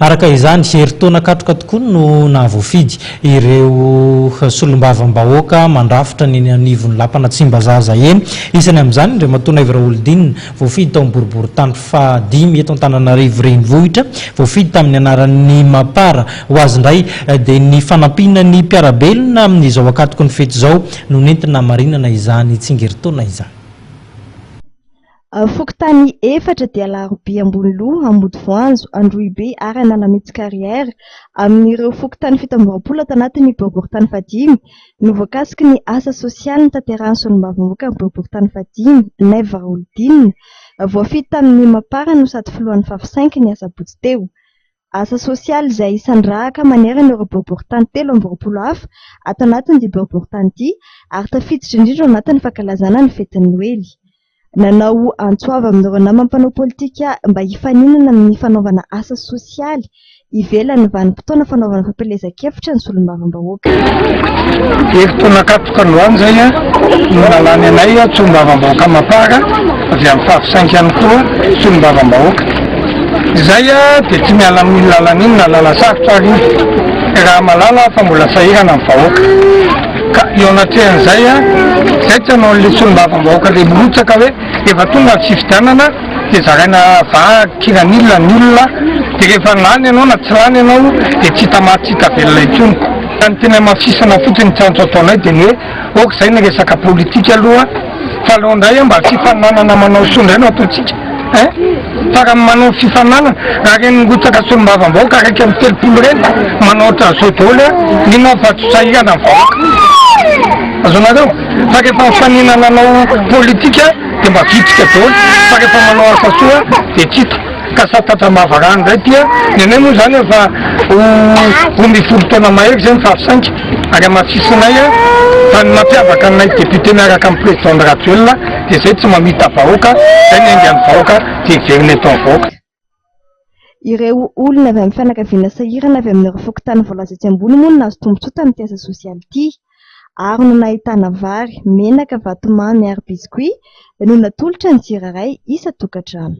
araka izany heritaona katroka tokoa no nahavoafidy ireo solombavam-bahoaka mandrafitra ny anivon'ny lapana Tsimbazaza eny. Isany amin'izany indray matoana Ivra Olodinina voafidy tao amin'ny boriboritany fahadimy eto Antananarivo renivohitra, voafidy tamin'ny anaran'ny Mapara ho azy indray dia ny fanampina ny mpiarabelona amin'izao akatoko ny fety izao no nentina marinana izany tsingeritaona izany. Fokontany efatra dia Alarobia Amboniloha, Ambodivoanjo, Androhibe ary Analametsykariera amin'ireo fokontany fito amby roapolo ato anatin'ny boriboritany fahadimy no voakasiky ny asa sosialy tanterahany solombavam-bahoaka amin'ny boriboritany fahadimy Ivra Olodinina voafidy tamin'ny Mapara no sady filohan'ny fahafisainky ny asabotsy teo. Asa sosialy izay isandrahaka manerana ireo boriboritany telo amby roapolo hafa ato anatin'ity boriboritany ity ary tafiditra indrindra ao anatin'ny fankalazana ny fetin'ny Noely. Nanao antsoava amin'ireo namana mpanao politika mba hifaninana amin'ny fanaovana asa sosialy ivelan'ny vanim-potoana fanaovana fampelezan-kevitra ny solombavam-bahoaka. Heritaona katroka loany zay no nalany anay solombavam-bahoaka Mapara avy amin'ny fahafisainky ihany koa solombavam-bahoaka. Izay dia tsy miala amin'ny lalana iny na lala sarotra ary raha malala fa mbola sahirana amin'ny vahoaka. Ka eo anatrehan'izay zay tsy hanao an'ilay solombavam-bahoaka ilay mirotsaka hoe efa tonga ny fifidianana dia zaraina vakiran'olona ny olona dia rehefa lany ianao na tsy lany ianao dia tsy hita maty tsy hita velona intsony. Ny tena mafisana fotsiny tsy antso ataonay dia ny hoe oka izay ny resaka politika aloha fa aloha indray mba fifananana manao sondray no ataontsika fara manao fifananana raha reny mirotsaka solombavam-bahoaka raiky amin'ny telopolo reny manao ohatran'izao daholo ninao fa tsy sahirana amin'ny vahoaka. Azonareo fa rehefa mifaninana anao politika dia mba vitrika daholo fa rehefa manao asa soa dia tsy hita ka satatra mahavarany indray tia nenay moa izany efa ho mifolo taona mahery zay ny fahafisainky ary amafisinay fa ny mampiavaka anay député miaraka amin'ny président Rajoelina dia zay tsy mamita vahoaka zay ny aingan'ny vahoaka dia iverina eto amin'ny vahoaka. Ireo olona avy amin'ny fianakaviana sahirana avy amin'ireo fokontany voalaza etsy ambony moa no nahazo tombotsoa tamin'ity asa sosialy ity ary no nahitana vary, menaka, vatomamy ary biscuit no natolotra ny tsirairay isa-tokantrano.